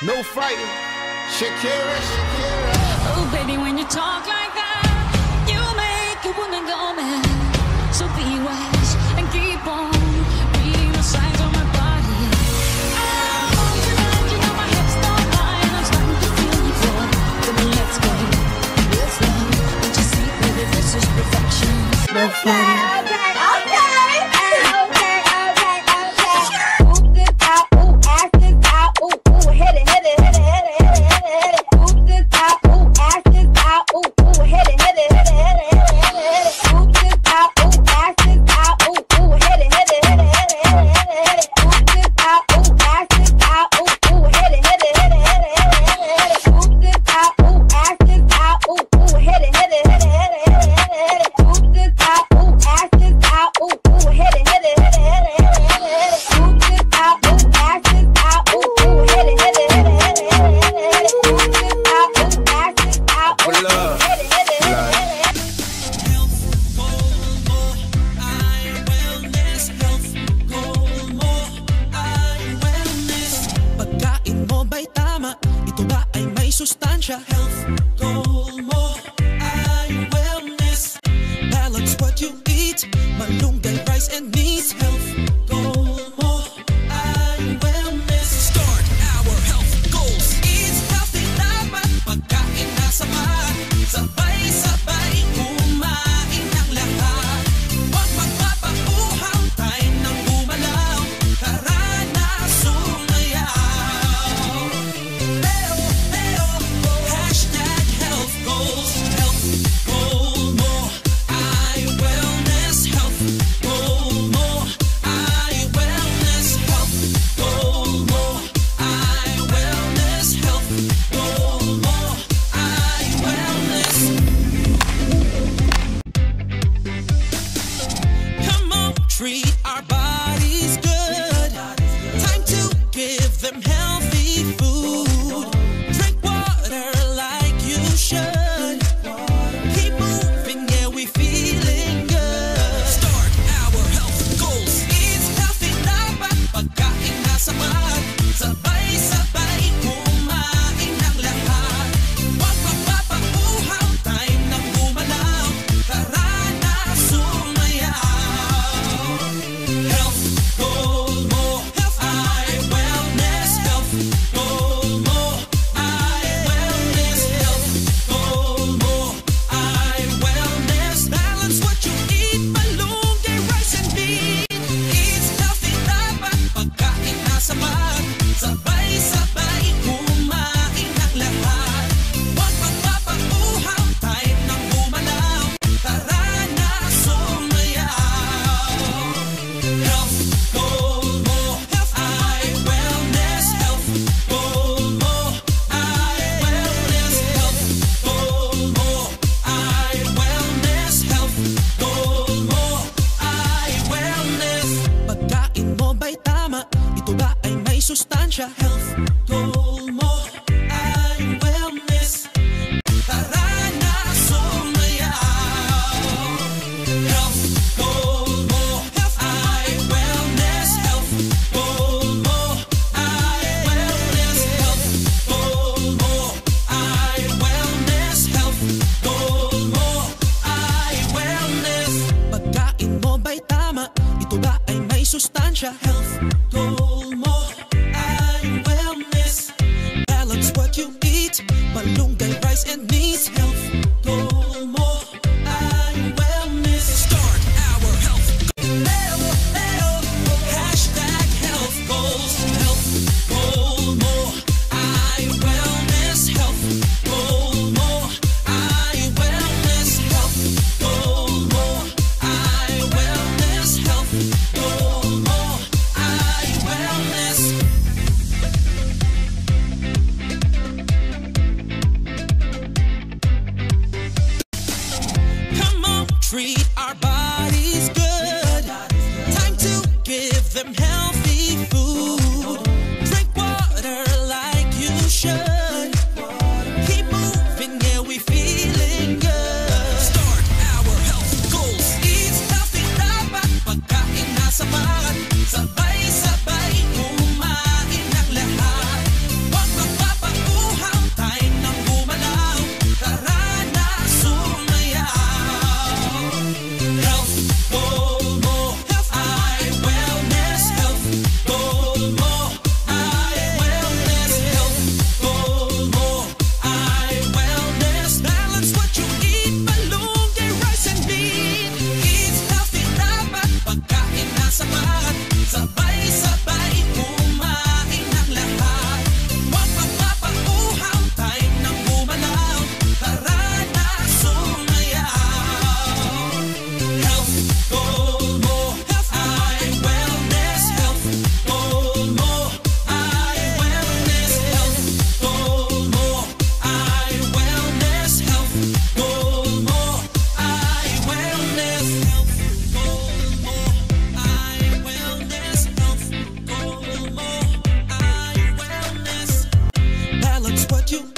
No fighting. Shakira, Shakira. Oh, baby, when you talk like that, you make a woman go mad. So be wise and keep on reading the signs on my body. Tonight, you know my hips don't lie, and I'm starting to feel you fall. Come on, let's go. Let's love. Don't you see, baby, this is perfection. No fighting. Health goal mo ay wellness. Balance what you eat, malunggay, rice and meat. Health goal mo ay wellness. Start our health goals. Eat healthy, dapat pagkain na sapat. Sabay-sabay kumain ng lahat. Huwag magpapauhaw, time nang gumalaw. Tara na sumayaw. Treat our bodies good. Time to give them healthy food. Drink water like you should. Keep moving, yeah, we feeling good. Start our health goals. Eat healthy, dapat pagkain na sapat. Sabay-sabay kumain ng lahat. Huwag magpapauhaw, time nang gumalaw. Tara na sumayaw. Health goal mo, ay wellness. Health goal mo, ay wellness. Health goal mo, ay wellness. Balance what you eat, malunggay, rice and meat. Eat healthy, dapat pagkain na sapat. Sabay-sabay kumain ng lahat. Huwag magpapauhaw, time nang gumalaw. Tara na sumayaw. Health goal mo, ay wellness. Health goal mo, ay wellness. Health goal mo, ay wellness. Health goal mo, ay wellness. Pagkain mo ba'y tama? Ito ba ay may sustansya? Health goal mo, ay wellness. Tara na sumayaw. Health goal mo, ay wellness. Health goal mo, ay wellness. Health goal mo, ay wellness. Health goal mo, ay wellness. Pagkain mo ba'y tama? Ito ba ay may sustansya? Health goal mo, ay wellness. Balance what you eat, malunggay, rice and meat. Health goal mo, ay wellness. Start our health goals. Hashtag health goals. Health goal mo, ay wellness. Health goal mo, ay wellness. Health goal mo, ay wellness. Health goal mo, ay wellness. Come on, treat our bodies good. Time to give them healthy food. Drink water like you should. Keep moving, yeah, we feeling good. Start our health goals. Eat healthy, dapat pagkain na sapat. Sabay-sabay kumain ng lahat. Huwag what you